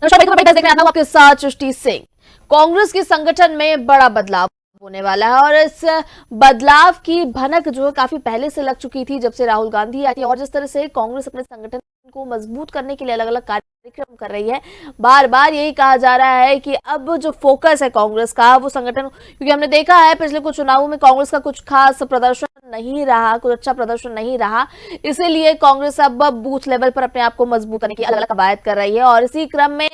नमस्कार, देख रहे हैं आप आपके साथ सृष्टि सिंह। कांग्रेस के संगठन में बड़ा बदलाव होने वाला है और इस बदलाव की भनक जो है काफी पहले से लग चुकी थी, जब से राहुल गांधी आई थी। और जिस तरह से कांग्रेस अपने संगठन को मजबूत करने के लिए अलग अलग कार्यक्रम कर रही है, बार बार यही कहा जा रहा है कि अब जो फोकस है कांग्रेस का वो संगठन, क्योंकि हमने देखा है पिछले कुछ चुनावों में कांग्रेस का कुछ खास प्रदर्शन नहीं रहा, कुछ अच्छा प्रदर्शन नहीं रहा। इसीलिए कांग्रेस अब बूथ लेवल पर अपने आप को मजबूत करने की अलग अलग कवायद कर रही है। और इसी क्रम में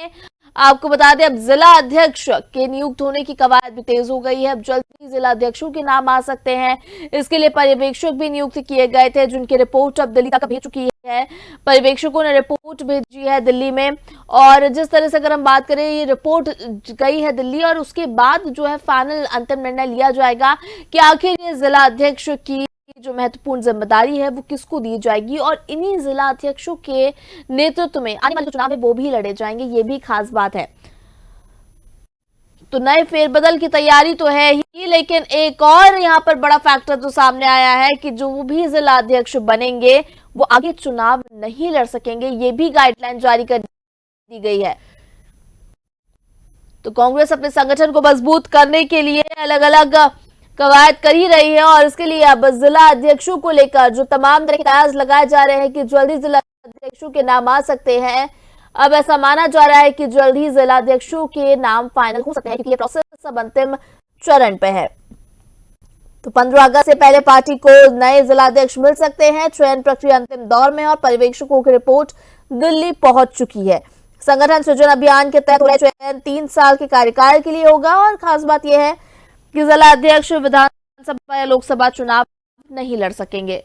आपको बता दें, अब जिला अध्यक्ष के नियुक्त होने की कवायद भी तेज हो गई है। अब जल्दी जिला अध्यक्षों के नाम आ सकते हैं। इसके लिए पर्यवेक्षक भी नियुक्त किए गए थे, जिनकी रिपोर्ट अब दिल्ली तक भेज चुकी है। पर्यवेक्षकों ने रिपोर्ट भेजी है दिल्ली में। और जिस तरह से अगर हम बात करें, ये रिपोर्ट गई है दिल्ली और उसके बाद जो है फाइनल अंतिम निर्णय लिया जाएगा कि आखिर ये जिला अध्यक्ष की जो महत्वपूर्ण जिम्मेदारी है वो किसको दी जाएगी। और इन्हीं जिला अध्यक्षों के नेतृत्व में आने वाले चुनाव है वो भी लड़े जाएंगे, ये भी खास बात है। तो नए फेरबदल की तैयारी तो है ही, लेकिन एक और यहाँ पर बड़ा फैक्टर जो सामने आया है कि जो भी जिला अध्यक्ष बनेंगे वो आगे चुनाव नहीं लड़ सकेंगे, ये भी गाइडलाइन जारी कर दी गई है। तो कांग्रेस अपने संगठन को मजबूत करने के लिए अलग अलग कवायद कर ही रही है। और इसके लिए अब जिला अध्यक्षों को लेकर जो तमाम तरह के कयास लगाए जा रहे हैं कि जल्दी जिला अध्यक्षों के नाम आ सकते हैं। अब ऐसा माना जा रहा है कि जल्द ही जिला अध्यक्षों के नाम फाइनल हो सकते हैं, क्योंकि ये प्रोसेस अब अंतिम चरण पे है। तो 15 अगस्त से पहले पार्टी को नए जिला अध्यक्ष मिल सकते हैं। चयन प्रक्रिया अंतिम दौर में और पर्यवेक्षकों की रिपोर्ट दिल्ली पहुंच चुकी है। संगठन सृजन अभियान के तहत चयन 3 साल के कार्यकाल के लिए होगा। और खास बात यह है कि जिला अध्यक्ष विधानसभा या लोकसभा चुनाव नहीं लड़ सकेंगे।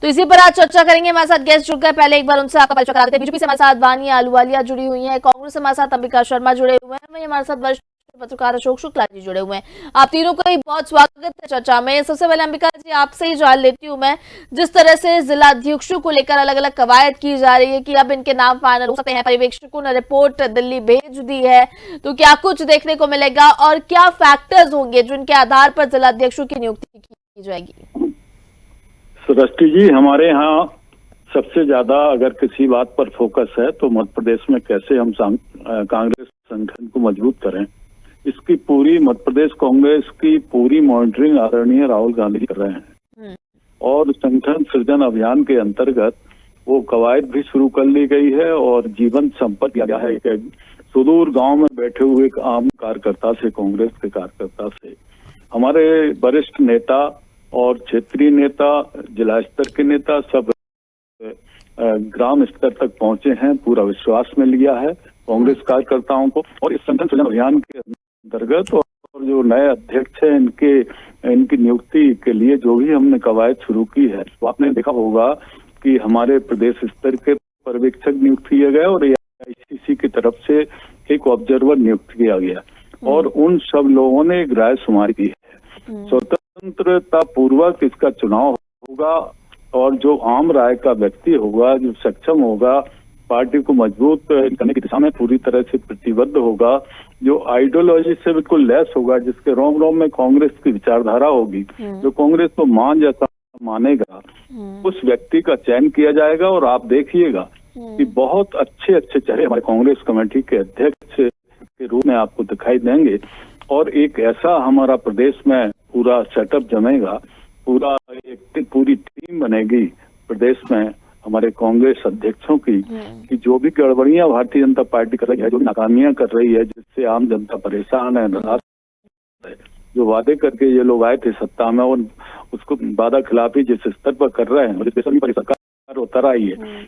तो इसी पर आज चर्चा करेंगे। हमारे साथ गेस्ट जुड़ गए, पहले एक बार उनसे आपका परिचय करा देते हैं। बीजेपी से हमारे साथ वानी आलूवालिया जुड़ी हुई हैं, कांग्रेस से हमारे साथ अंबिका शर्मा जुड़े हुए हैं, वहीं हमारे साथ वरिष्ठ पत्रकार अशोक शुक्ला जी जुड़े हुए हैं। आप तीनों का ही बहुत स्वागत है चर्चा में। सबसे पहले अंबिका जी, आपसे ही जान लेती हूँ मैं, जिस तरह से जिला अध्यक्षों को लेकर अलग अलग कवायद की जा रही है कि अब इनके नाम फाइनल हो सकते हैं, पर्यवेक्षकों ने रिपोर्ट दिल्ली भेज दी है, तो क्या कुछ देखने को मिलेगा और क्या फैक्टर्स होंगे जिनके आधार पर जिला अध्यक्षों की नियुक्ति की जाएगी? सृष्टि जी, हमारे यहाँ सबसे ज्यादा अगर किसी बात पर फोकस है तो मध्य प्रदेश में कैसे हम कांग्रेस संगठन को मजबूत करें, इसकी पूरी मध्य प्रदेश कांग्रेस की पूरी मॉनिटरिंग आदरणीय राहुल गांधी कर रहे हैं। और संगठन सृजन अभियान के अंतर्गत वो कवायद भी शुरू कर ली गई है और जीवन संपर्क किया गया है कि सुदूर गांव में बैठे हुए एक आम कार्यकर्ता से, कांग्रेस के कार्यकर्ता से हमारे वरिष्ठ नेता और क्षेत्रीय नेता, जिला स्तर के नेता सब ग्राम स्तर तक पहुंचे हैं। पूरा विश्वास में लिया है कांग्रेस कार्यकर्ताओं को। और इस संगठन सृजन अभियान के अंतर्गत और जो नए अध्यक्ष हैं इनकी नियुक्ति के लिए जो भी हमने कवायद शुरू की है, तो आपने देखा होगा कि हमारे प्रदेश स्तर के पर्यवेक्षक नियुक्त किए गए और AICC की तरफ से एक ऑब्जर्वर नियुक्त किया गया और उन सब लोगों ने एक राय शुमारी की है। स्वतंत्रता पूर्वक इसका चुनाव होगा और जो आम राय का व्यक्ति होगा, जो सक्षम होगा, पार्टी को मजबूत करने की दिशा में पूरी तरह से प्रतिबद्ध होगा, जो आइडियोलॉजी से बिल्कुल लेस होगा, जिसके रोम रोम में कांग्रेस की विचारधारा होगी, जो कांग्रेस को मान जैसा मानेगा, उस व्यक्ति का चयन किया जाएगा। और आप देखिएगा कि बहुत अच्छे अच्छे चेहरे हमारे कांग्रेस कमेटी के अध्यक्ष के रूप में आपको दिखाई देंगे। और एक ऐसा हमारा प्रदेश में पूरा सेटअप जमेगा, पूरी टीम बनेगी प्रदेश में हमारे कांग्रेस अध्यक्षों की, कि जो भी गड़बड़ियां भारतीय जनता पार्टी कर रही है, जो भी नाकामियां कर रही है, जिससे आम जनता परेशान है, नाराज है, जो वादे करके ये लोग आए थे सत्ता में और उसको वादा खिलाफी जिस स्तर पर कर रहे हैं और जिस पर सरकार उतर आई है,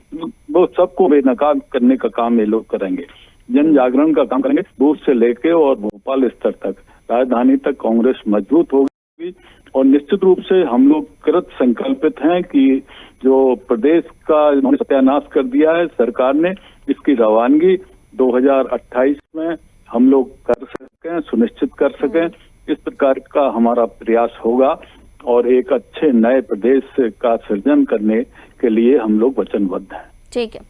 वो सबको बेनकाब करने का काम ये लोग करेंगे। जन जागरण का काम करेंगे, दूर से लेके और भोपाल स्तर तक, राजधानी तक कांग्रेस मजबूत होगी। और निश्चित रूप से हम लोग कृत संकल्पित हैं कि जो प्रदेश का इन्होंने सत्यानाश कर दिया है सरकार ने, इसकी रवानगी 2028 में हम लोग कर सकें, सुनिश्चित कर सकें, इस प्रकार का हमारा प्रयास होगा। और एक अच्छे नए प्रदेश का सृजन करने के लिए हम लोग वचनबद्ध हैं। ठीक है,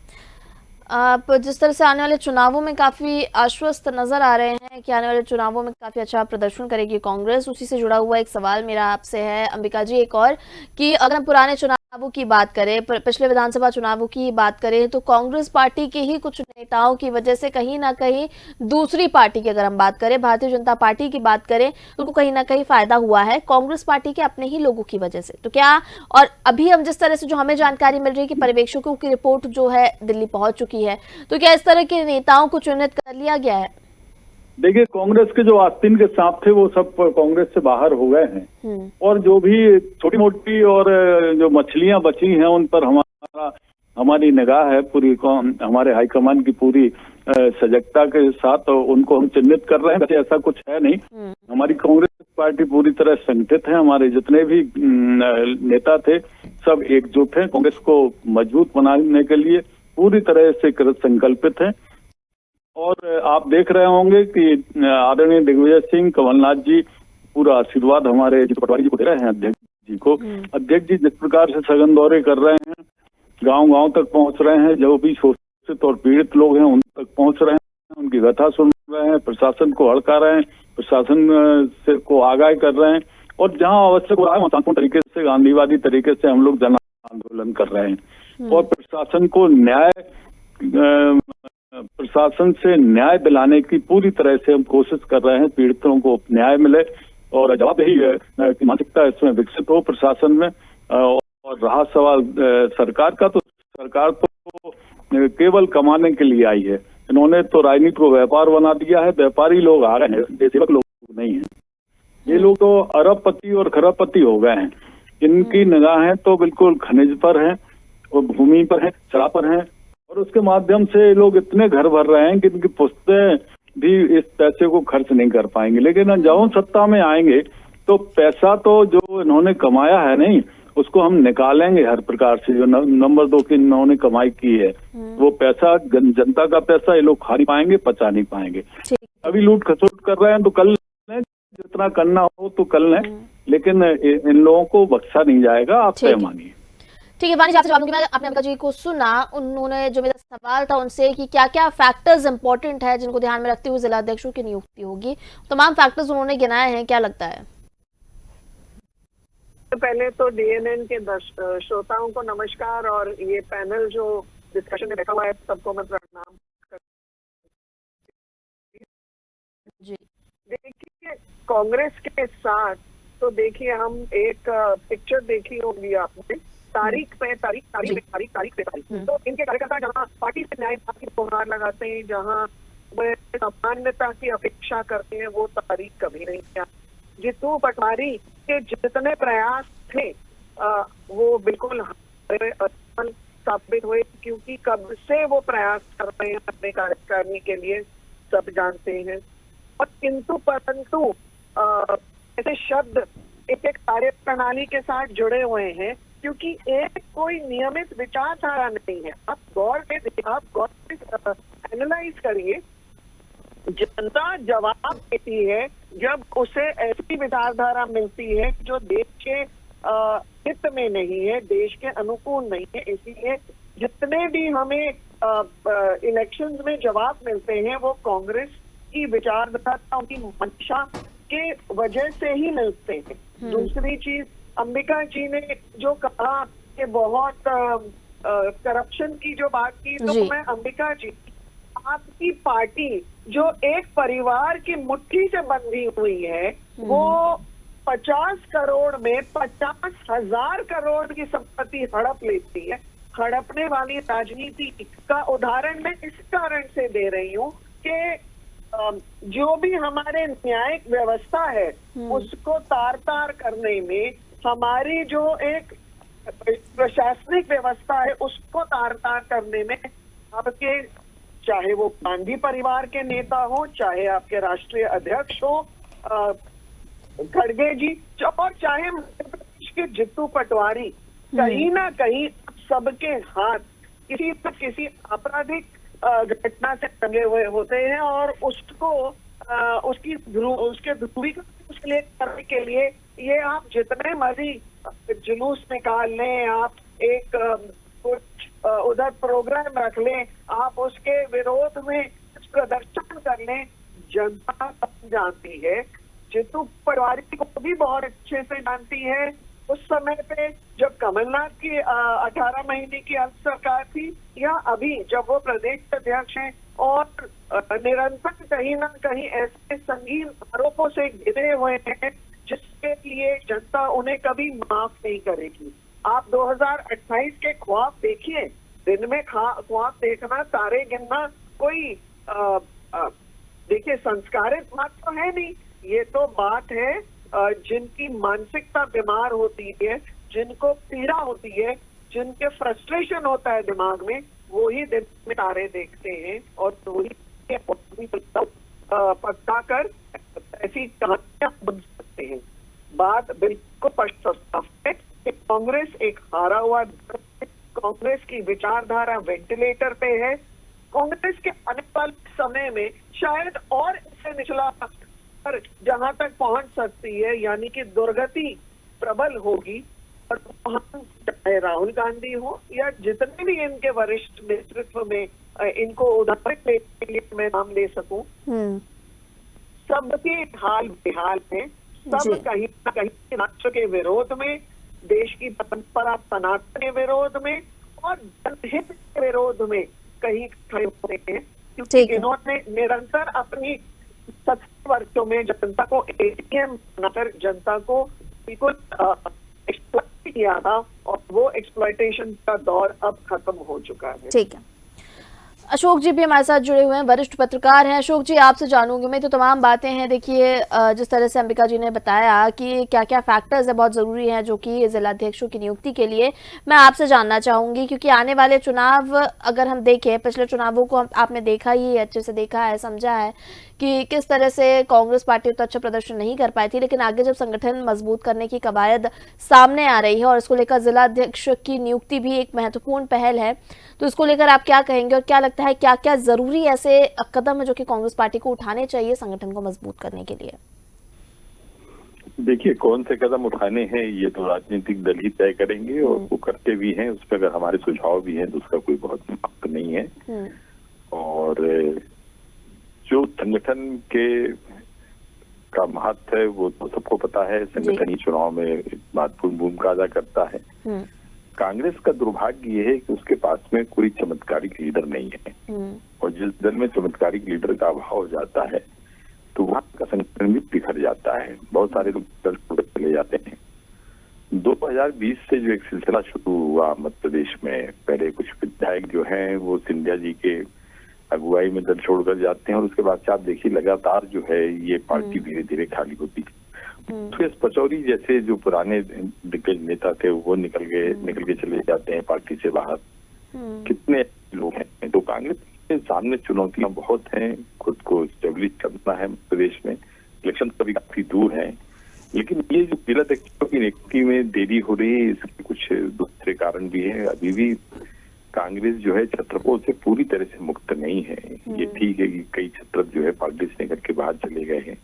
आप जिस तरह से आने वाले चुनावों में काफी आश्वस्त नजर आ रहे हैं कि आने वाले चुनावों में काफी अच्छा प्रदर्शन करेगी कांग्रेस, उसी से जुड़ा हुआ एक सवाल मेरा आपसे है अंबिका जी, एक और, कि अगर हम पुराने चुनाव चुनावों की बात करें, पिछले विधानसभा चुनावों की बात करें, तो कांग्रेस पार्टी के ही कुछ नेताओं की वजह से कहीं ना कहीं दूसरी पार्टी की, अगर हम बात करें भारतीय जनता पार्टी की बात करें, उनको कहीं ना कहीं फायदा हुआ है कांग्रेस पार्टी के अपने ही लोगों की वजह से। तो क्या, और अभी हम जिस तरह से जो हमें जानकारी मिल रही है कि पर्यवेक्षकों की रिपोर्ट जो है दिल्ली पहुंच चुकी है, तो क्या इस तरह के नेताओं को चिन्हित कर लिया गया है? देखिए, कांग्रेस के जो आस्तीन के सांप थे वो सब कांग्रेस से बाहर हो गए हैं, और जो भी छोटी मोटी और जो मछलियां बची हैं उन पर हमारी निगाह है पूरी। हमारे हाईकमान की पूरी सजगता के साथ उनको हम चिन्हित कर रहे हैं। वैसे ऐसा कुछ है नहीं, हमारी कांग्रेस पार्टी पूरी तरह संगठित है। हमारे जितने भी नेता थे सब एकजुट हैं, कांग्रेस को मजबूत बनाने के लिए पूरी तरह से संकल्पित हैं। और आप देख रहे होंगे कि आदरणीय दिग्विजय सिंह, कमलनाथ जी पूरा आशीर्वाद हमारे जीतू पटवारी जी को दे रहे हैं, अध्यक्ष जी को। अध्यक्ष जी जिस प्रकार से सघन दौरे कर रहे हैं, गांव-गांव तक पहुंच रहे हैं, जो भी शोषित और पीड़ित लोग हैं उन तक पहुंच रहे हैं, उनकी व्यथा सुन रहे हैं, प्रशासन को हड़का रहे हैं, प्रशासन से को आगाह कर रहे हैं, और जहां आवश्यक हो रहा है शांतिपूर्ण तरीके से, गांधीवादी तरीके से हम लोग जन आंदोलन कर रहे हैं। और प्रशासन से न्याय दिलाने की पूरी तरह से हम कोशिश कर रहे हैं, पीड़ितों को न्याय मिले और जवाबदेही की मानसिकता इसमें विकसित हो प्रशासन में। और रहा सवाल सरकार का, तो सरकार तो केवल कमाने के लिए आई है। इन्होंने तो राजनीति को व्यापार बना दिया है, व्यापारी लोग आ रहे हैं, देशसेवक लोग नहीं है। ये लोग तो अरबपति और खरबपति हो गए हैं। इनकी निगाहें तो बिल्कुल खनिज पर हैं और भूमि पर हैं, शराब पर हैं, और उसके माध्यम से लोग इतने घर भर रहे हैं कि इनकी पुश्तें भी इस पैसे को खर्च नहीं कर पाएंगे। लेकिन जब सत्ता में आएंगे तो पैसा तो जो इन्होंने कमाया है नहीं, उसको हम निकालेंगे हर प्रकार से। जो नंबर 2 की इन्होंने कमाई की है वो पैसा, जनता का पैसा, ये लोग खा नहीं पाएंगे, पचा नहीं पाएंगे। अभी लूट खसोट कर रहे हैं तो कल जितना करना हो तो कल लें, लेकिन इन लोगों को बख्शा नहीं जाएगा, आप तय मानिए। ठीक है, वानी जी, आपसे जवाब दूंगी। मैं आपने अम्बिका जी को सुना, उन्होंने जो मेरा सवाल था उनसे कि क्या क्या फैक्टर्स इंपॉर्टेंट है जिनको ध्यान में रखते हुए जिला अध्यक्षों की नियुक्ति होगी, तमाम फैक्टर्स उन्होंने गिनाए हैं, क्या लगता है? पहले तो डीएनएन के श्रोताओं को नमस्कार, और ये पैनल जो डिस्कशन में बैठा हुआ है सबको मैं प्रणाम जी। देखिए, कांग्रेस के साथ तो देखिए हम एक पिक्चर देखी होगी आपने, तारीख पे तारीख। तो इनके कार्यकर्ता जहाँ पार्टी से न्याय की गुहार लगाते हैं, जहाँ वे सामान्यता की अपेक्षा करते हैं, वो तारीख कभी नहीं किया। जीतू पटवारी के जितने प्रयास थे वो बिल्कुल असफल साबित हुए, क्योंकि कब से वो प्रयास कर रहे हैं अपने कार्यकारिणी के लिए, सब जानते हैं। और किंतु परंतु ऐसे शब्द एक कार्य प्रणाली के साथ जुड़े हुए हैं, क्योंकि एक कोई नियमित विचारधारा नहीं है। आप गौर से एनालाइज करिए, जनता जवाब देती है जब उसे ऐसी विचारधारा मिलती है जो देश के हित में नहीं है, देश के अनुकूल नहीं है। इसीलिए जितने भी हमें इलेक्शंस में जवाब मिलते हैं वो कांग्रेस की विचारधारा, उनकी मंशा के वजह से ही मिलते हैं। दूसरी चीज, अंबिका जी ने जो कहा कि बहुत करप्शन की जो बात की, तो मैं अंबिका जी, आपकी पार्टी जो एक परिवार की मुट्ठी से बंधी हुई है, वो 50 करोड़ में 50,000 करोड़ की संपत्ति हड़प लेती है। हड़पने वाली राजनीति का उदाहरण मैं इस कारण से दे रही हूँ कि जो भी हमारे न्यायिक व्यवस्था है उसको तार तार करने में, हमारी जो एक प्रशासनिक व्यवस्था है उसको तार तार करने में, आपके चाहे वो गांधी परिवार के नेता हो, चाहे आपके राष्ट्रीय अध्यक्ष हो खड़गे जी, और चाहे मध्य प्रदेश के जीतू पटवारी, कहीं ना कहीं सबके हाथ किसी न किसी आपराधिक घटना से टंगे हुए होते हैं, और उसको उसके ध्रुवीकरण करने के लिए ये आप जितने मर्जी जुलूस निकाल लें, आप एक कुछ उधर प्रोग्राम रख लें, आप उसके विरोध में प्रदर्शन कर लें, जनता जानती है, जीतू पटवारी को भी बहुत अच्छे से जानती है उस समय पे जब कमलनाथ की 18 महीने की अल्प सरकार थी, या अभी जब वो प्रदेश अध्यक्ष हैं और निरंतर कहीं ना कहीं ऐसे संगीन आरोपों से घिरे हुए हैं जिसके लिए जनता उन्हें कभी माफ नहीं करेगी। आप 2028 के ख्वाब देखिए, दिन में ख्वाब देखना, तारे गिनना कोई देखिए संस्कारित बात तो है नहीं। ये तो बात है जिनकी मानसिकता बीमार होती है, जिनको पीड़ा होती है, जिनके फ्रस्ट्रेशन होता है दिमाग में, वो ही दिन में तारे देखते हैं और वही पकड़ाकर ऐसी कहानियां बन सकते हैं। बात बिल्कुल स्पष्ट है कि कांग्रेस एक हारा हुआ, कांग्रेस की विचारधारा वेंटिलेटर पे है। कांग्रेस के आने वाले समय में शायद और इससे निचला स्तर जहां तक पहुंच सकती है, यानी कि दुर्गति प्रबल होगी, और चाहे राहुल गांधी हो या जितने भी इनके वरिष्ठ नेतृत्व में इनको उदाहरण के लिए मैं नाम ले सकूं, सबके हाल बेहाल है। सब कहीं ना कहीं राष्ट्र के विरोध में, देश की परंपरा सनातन के विरोध में और जनहित के विरोध में कहीं खड़े होते हैं, क्योंकि इन्होंने निरंतर अपनी 70 वर्षों में जनता को एटीएम बनाकर जनता को बिल्कुल एक्सप्लॉइट किया था, और वो एक्सप्लॉइटेशन का दौर अब खत्म हो चुका है। ठीक है, अशोक जी भी हमारे साथ जुड़े हुए हैं, वरिष्ठ पत्रकार हैं। अशोक जी, आपसे जानूंगी मैं, तो तमाम बातें हैं। देखिए, जिस तरह से अंबिका जी ने बताया कि क्या क्या फैक्टर्स है बहुत ज़रूरी हैं जो कि जिलाध्यक्षों की नियुक्ति के लिए, मैं आपसे जानना चाहूंगी, क्योंकि आने वाले चुनाव अगर हम देखें, पिछले चुनावों को आपने देखा ही, अच्छे से देखा है, समझा है कि किस तरह से कांग्रेस पार्टी तो अच्छा प्रदर्शन नहीं कर पाई थी, लेकिन आगे जब संगठन मजबूत करने की कवायद सामने आ रही है और इसको लेकर जिलाध्यक्ष की नियुक्ति भी एक महत्वपूर्ण पहल है, तो इसको लेकर आप क्या कहेंगे और क्या लगता है क्या क्या जरूरी ऐसे कदम है जो कि कांग्रेस पार्टी को उठाने चाहिए संगठन को मजबूत करने के लिए? देखिए, कौन से कदम उठाने हैं ये तो राजनीतिक दल ही तय करेंगे, और वो करते भी हैं। उस पर अगर हमारे सुझाव भी हैं तो उसका कोई बहुत महत्व नहीं है। और जो संगठन के का महत्व है वो तो सबको पता है। संगठन ही चुनाव में महत्वपूर्ण भूमिका अदा करता है। कांग्रेस का दुर्भाग्य ये है कि उसके पास में कोई चमत्कारिक लीडर नहीं है, और जिस दल में चमत्कारिक लीडर का अभाव हो जाता है तो वहां का संगठन भी बिखर जाता है। बहुत सारे लोग दल छोड़ चले जाते हैं। 2020 से जो एक सिलसिला शुरू हुआ मध्य प्रदेश में, पहले कुछ विधायक जो हैं वो सिंधिया जी के अगुवाई में दल छोड़कर जाते हैं, और उसके बाद से आप देखिए लगातार जो है ये पार्टी धीरे धीरे खाली होती है। सुरेश पचौरी जैसे जो पुराने दिग्गज नेता थे वो निकल के चले जाते हैं पार्टी से बाहर। कितने लोग हैं? तो कांग्रेस के सामने चुनौतियां बहुत हैं। खुद को स्टेब्लिश करना है प्रदेश में, इलेक्शन तो अभी काफी दूर है, लेकिन ये जो जिलाध्यक्षों की नियुक्ति में देरी हो रही है इसके कुछ दूसरे कारण भी है। अभी भी कांग्रेस जो है छत्रपों से पूरी तरह से मुक्त नहीं है। ये ठीक है कि कई छत्र जो है पार्टी से निकल के बाहर चले गए हैं,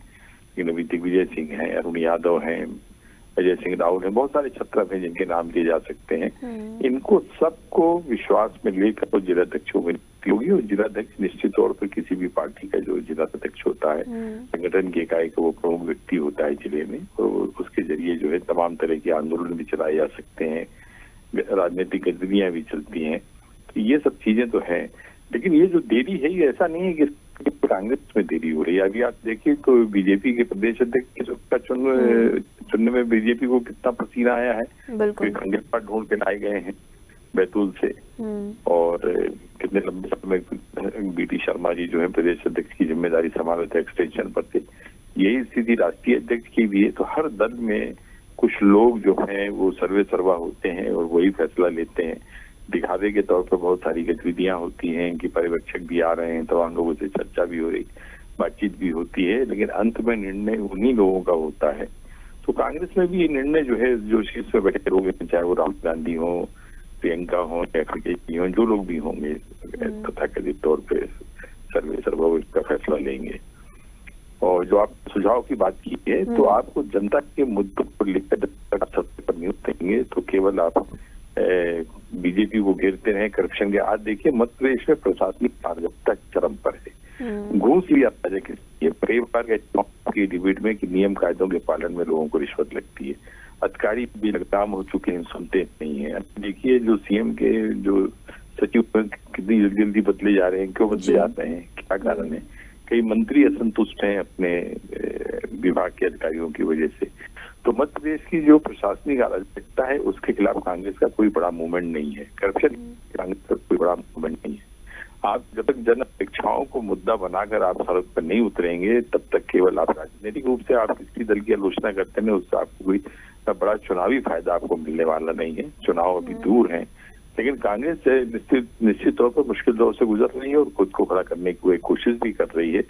लेकिन अभी दिग्विजय सिंह हैं, अरुण यादव हैं, अजय सिंह राहुल हैं, बहुत सारे छत्र हैं जिनके नाम लिए जा सकते हैं। इनको सबको विश्वास में लेकर तो जिलाध्यक्षों में होगी, और जिलाध्यक्ष निश्चित तौर पर किसी भी पार्टी का जो जिलाध्यक्ष होता है, संगठन की इकाई का वो प्रमुख व्यक्ति होता है जिले में, और उसके जरिए जो है तमाम तरह के आंदोलन भी चलाए जा सकते हैं, राजनीतिक गतिविधियां भी चलती हैं। तो ये सब चीजें तो है, लेकिन ये जो देरी है ये ऐसा नहीं है कि कांग्रेस में देरी हो रही है। अभी आप देखिए तो बीजेपी के प्रदेश अध्यक्ष का चुनने में बीजेपी को कितना पसीना आया है। खंडेलवाल ढूंढ के लाए गए हैं बैतूल से, और कितने लंबे समय बीटी शर्मा जी जो है प्रदेश अध्यक्ष की जिम्मेदारी संभाले थे, एक्सटेंशन पर थे। यही स्थिति राष्ट्रीय अध्यक्ष की भी है। तो हर दल में कुछ लोग जो हैं वो सर्वे सर्वा होते हैं और वही फैसला लेते हैं। दिखावे के तौर पर बहुत सारी गतिविधियां होती हैं कि पर्यवेक्षक भी आ रहे हैं, तमाम लोगों से चर्चा भी हो रही, बातचीत भी होती है, लेकिन अंत में निर्णय उन्हीं लोगों का होता है। तो कांग्रेस में भी ये निर्णय जो है जो शीर्ष पे बैठे लोग हैं, चाहे वो राहुल गांधी हो, प्रियंका हो या खड़गे जी हो, जो लोग भी होंगे तथाकथित तौर पर सर्वे सर्वा इसका फैसला लेंगे। और जो आप सुझाव की बात की है, तो आपको जनता के मुद्दों को लेकर पर नियुक्त करेंगे तो केवल आप बीजेपी को घेरते रहे करप्शन के। आज देखिए मध्य प्रदेश में प्रशासनिक पारदर्शिता चरम पर है। घूस लिया परिवार के डिबेट में कि नियम कायदों के पालन में लोगों को रिश्वत लगती है। अधिकारी भी लगाम हो चुके हैं, सुनते नहीं है। देखिए जो सीएम के जो सचिव कितनी जल्दी बदले जा रहे हैं, क्यों बदले जाते हैं, क्या कारण है? कई मंत्री असंतुष्ट हैं अपने विभाग के अधिकारियों की वजह से। तो मध्य प्रदेश की जो प्रशासनिक अराजकता है उसके खिलाफ कांग्रेस का कोई बड़ा मूवमेंट नहीं है, करप्शन कांग्रेस का कोई बड़ा मूवमेंट नहीं है। आप जब तक जन अपेक्षाओं को मुद्दा बनाकर आप सड़क पर नहीं उतरेंगे तब तक केवल आप राजनीतिक रूप से आप किसी दल की आलोचना करते हैं, उससे आपको कोई बड़ा चुनावी फायदा आपको मिलने वाला नहीं है। चुनाव अभी दूर है, लेकिन कांग्रेस निश्चित तौर पर मुश्किल दौर से गुजर रही है और खुद को खड़ा करने की एक कोशिश भी कर रही है।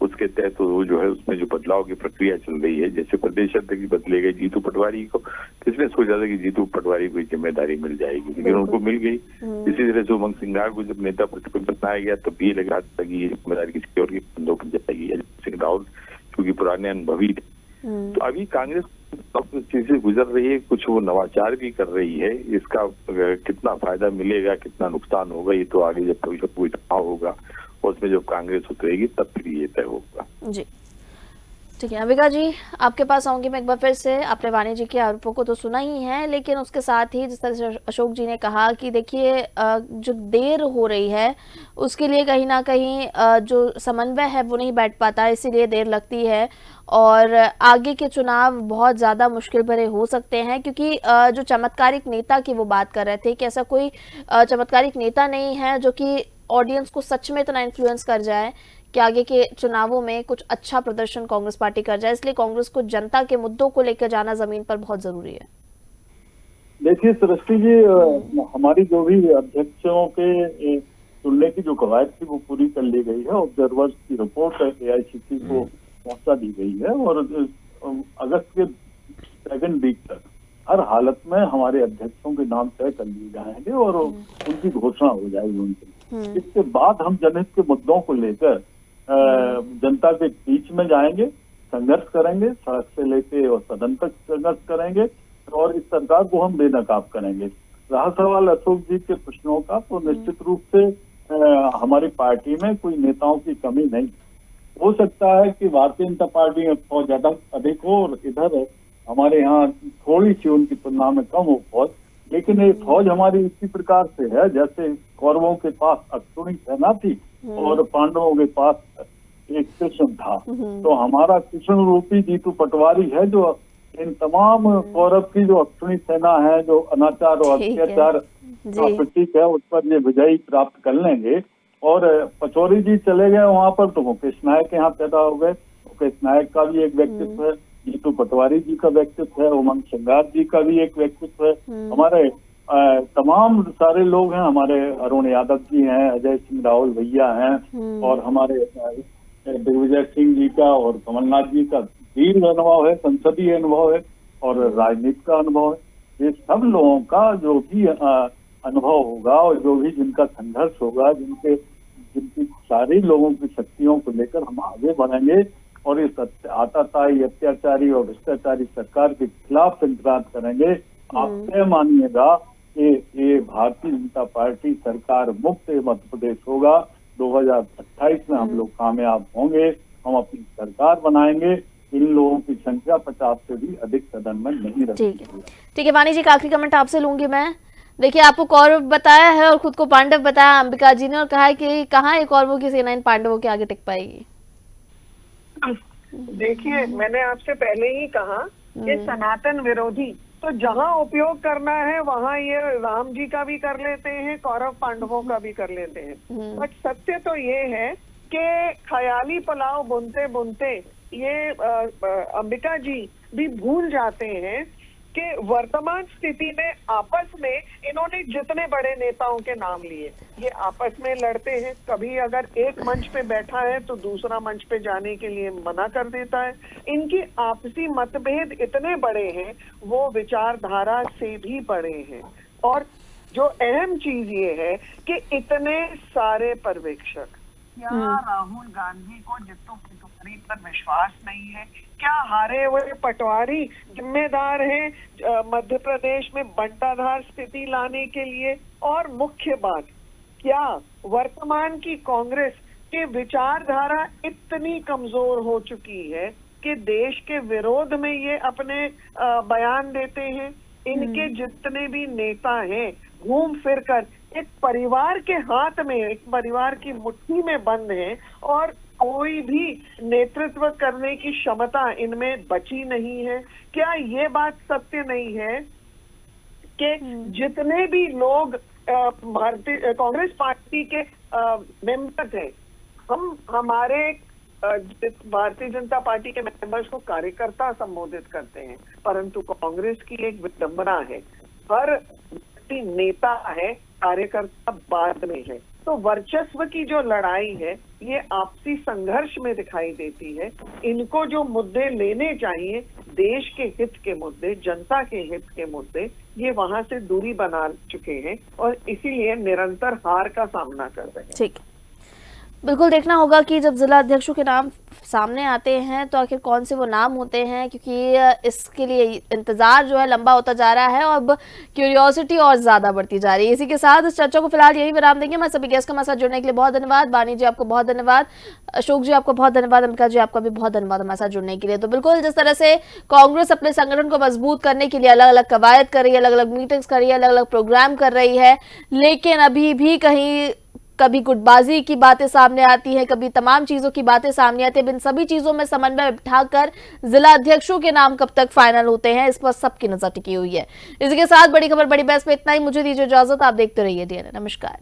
उसके तहत तो जो है उसमें जो बदलाव की प्रक्रिया चल रही है, जैसे प्रदेश अध्यक्ष बदले गए जीतू पटवारी को, किसने सोचा था कि जीतू पटवारी को जिम्मेदारी मिल जाएगी, लेकिन उनको मिल गई। इसी तरह से उमंग सिंघार को जब नेता प्रतिपक्ष बनाया गया तब भी लगा था कि ये जिम्मेदारी किसी और की कंधों पर जाएगी। अजय सिंह राहुल क्योंकि पुराने अनुभवी थे, तो अभी कांग्रेस चीज से गुजर रही है, कुछ वो नवाचार भी कर रही है। इसका कितना फायदा मिलेगा, कितना नुकसान होगा, ये तो आगे जब भविष्य कोई चुनाव होगा और उसमें जब कांग्रेस उतरेगी तब फिर ये तय होगा। जी ठीक है, अंबिका जी आपके पास आऊंगी मैं एक बार फिर से। आपने वाणी जी के आरोपों को तो सुना ही है, लेकिन उसके साथ ही जिस तरह से अशोक जी ने कहा कि देखिए जो देर हो रही है उसके लिए कहीं ना कहीं जो समन्वय है वो नहीं बैठ पाता, इसीलिए देर लगती है और आगे के चुनाव बहुत ज़्यादा मुश्किल भरे हो सकते हैं, क्योंकि जो चमत्कारिक नेता की वो बात कर रहे थे कि ऐसा कोई चमत्कारिक नेता नहीं है जो कि ऑडियंस को सच में इतना इन्फ्लुएंस कर जाए कि आगे के चुनावों में कुछ अच्छा प्रदर्शन कांग्रेस पार्टी कर जाए। इसलिए कांग्रेस को जनता के मुद्दों को लेकर जाना जमीन पर बहुत जरूरी है। देखिए सृष्टि जी, हमारी जो भी अध्यक्षों के चुनने की जो कवायद थी वो पूरी कर ली गई है। ऑब्जर्वर्स की रिपोर्ट एआईसीसी को पहुंचा दी गई है और अगस्त के सेकंड वीक तक हर हालत में हमारे अध्यक्षों के नाम तय कर लिए जाएंगे और उनकी घोषणा हो जाएगी उनकी। इसके बाद हम जनहित के मुद्दों को लेकर जनता के बीच में जाएंगे, संघर्ष करेंगे, सड़क से लेके और सदन तक संघर्ष करेंगे और इस सरकार को हम बेनकाब करेंगे। रहा सवाल अशोक जी के प्रश्नों का, तो निश्चित रूप से हमारी पार्टी में कोई नेताओं की कमी नहीं। हो सकता है कि भारतीय जनता पार्टी में फौज ज्यादा अधिक हो और इधर हमारे यहाँ थोड़ी सी उनकी तुलना में कम हो फौज, लेकिन ये फौज हमारी इसी प्रकार से है जैसे कौरवों के पास अक्षुणी सेना थी और पांडवों के पास एक कृष्ण था। तो हमारा कृष्ण रूपी जीतू पटवारी है जो इन तमाम कौरव की जो अक्षुणी सेना है, जो अनाचार और अत्याचार का प्रतीक है, उस पर ये विजयी प्राप्त कर लेंगे। और पचौरी जी चले गए वहां पर तो मुकेश नायक यहाँ पैदा हो गए। मुकेश नायक का भी एक व्यक्तित्व है, जीतू पटवारी जी का व्यक्तित्व है, उमंग सिंघार जी का भी एक व्यक्तित्व है, हमारे तमाम सारे लोग हैं, हमारे अरुण यादव जी हैं, अजय सिंह राहुल भैया हैं और हमारे दिग्विजय सिंह जी का और कमलनाथ जी का दीर्घ अनुभव है, संसदीय अनुभव है और राजनीति का अनुभव है। ये सब लोगों का जो भी अनुभव होगा और जो भी जिनका संघर्ष होगा, जिनकी सारी लोगों की शक्तियों को लेकर हम आगे बढ़ेंगे और इस आताताई अत्याचारी और भ्रष्टाचारी सरकार के खिलाफ संक्रांत करेंगे। आप तय मानिएगा कि ये भारतीय जनता पार्टी सरकार मुक्त मध्य प्रदेश होगा। 2028 में हम लोग कामयाब होंगे, हम अपनी सरकार बनाएंगे। इन लोगों की संख्या 50 से भी अधिक सदन में नहीं रहेगी। ठीक है वाणी जी का आखिरी कमेंट आपसे लूंगी मैं। देखिए आपको कौरव बताया है और खुद को पांडव बताया अंबिका जी ने और कहा है कि कहाँ ये कौरवों की सेना इन पांडवों के आगे टिक पाएगी। देखिए मैंने आपसे पहले ही कहा कि सनातन विरोधी तो जहां उपयोग करना है वहां ये राम जी का भी कर लेते हैं, कौरव पांडवों का भी कर लेते हैं। बट सत्य तो ये है कि ख्याली पुलाव बुनते बुनते ये अंबिका जी भी भूल जाते हैं कि वर्तमान स्थिति में आपस में इन्होंने जितने बड़े नेताओं के नाम लिए, ये आपस में लड़ते हैं। कभी अगर एक मंच पे बैठा है तो दूसरा मंच पे जाने के लिए मना कर देता है। इनकी आपसी मतभेद इतने बड़े हैं, वो विचारधारा से भी बड़े हैं। और जो अहम चीज ये है कि इतने सारे पर्यवेक्षक, क्या राहुल गांधी को जीतू पटवारी पर विश्वास नहीं है? क्या हारे हुए पटवारी जिम्मेदार हैं मध्य प्रदेश में बंटाधार स्थिति लाने के लिए? और मुख्य बात, क्या वर्तमान की कांग्रेस की विचारधारा इतनी कमजोर हो चुकी है के देश के विरोध में ये अपने बयान देते हैं। इनके जितने भी नेता हैं घूम फिर कर एक परिवार के हाथ में, एक परिवार की मुट्ठी में बंद हैं और कोई भी नेतृत्व करने की क्षमता इनमें बची नहीं है। क्या ये बात सत्य नहीं है कि जितने भी लोग भारतीय कांग्रेस पार्टी के मेंबर्स हैं, हम हमारे भारतीय जनता पार्टी के मेंबर्स को कार्यकर्ता संबोधित करते हैं, परंतु कांग्रेस की एक विडंबना है, हर व्यक्ति नेता है, कार्यकर्ता बाद में है। तो वर्चस्व की जो लड़ाई है ये आपसी संघर्ष में दिखाई देती है। इनको जो मुद्दे लेने चाहिए, देश के हित के मुद्दे, जनता के हित के मुद्दे, ये वहां से दूरी बना चुके हैं और इसीलिए निरंतर हार का सामना कर रहे हैं। ठीक, बिल्कुल देखना होगा कि जब जिला अध्यक्षों के नाम सामने आते हैं तो आखिर कौन से वो नाम होते हैं, क्योंकि इसके लिए इंतजार जो है लंबा होता जा रहा है और अब क्यूरियोसिटी और ज्यादा बढ़ती जा रही है। इसी के साथ इस चर्चा को फिलहाल यही विराम देंगे। हमारे सभी गेस्ट का हमारे साथ जुड़ने के लिए बहुत धन्यवाद। बानी जी आपको बहुत धन्यवाद, अशोक जी आपको बहुत धन्यवाद, अंबिका जी आपका भी बहुत धन्यवाद हमारे साथ जुड़ने के लिए। तो बिल्कुल जिस तरह से कांग्रेस अपने संगठन को मजबूत करने के लिए अलग अलग कवायद कर रही है, अलग अलग मीटिंग्स कर रही है, अलग अलग प्रोग्राम कर रही है, लेकिन अभी भी कहीं कभी गुटबाजी की बातें सामने आती हैं, कभी तमाम चीजों की बातें सामने आती हैं। इन सभी चीजों में समन्वय बिठाकर जिला अध्यक्षों के नाम कब तक फाइनल होते हैं, इस पर सबकी नजर टिकी हुई है। इसी के साथ बड़ी खबर बड़ी बहस पे इतना ही। मुझे दीजिए इजाजत, आप देखते रहिए डीएनए। नमस्कार।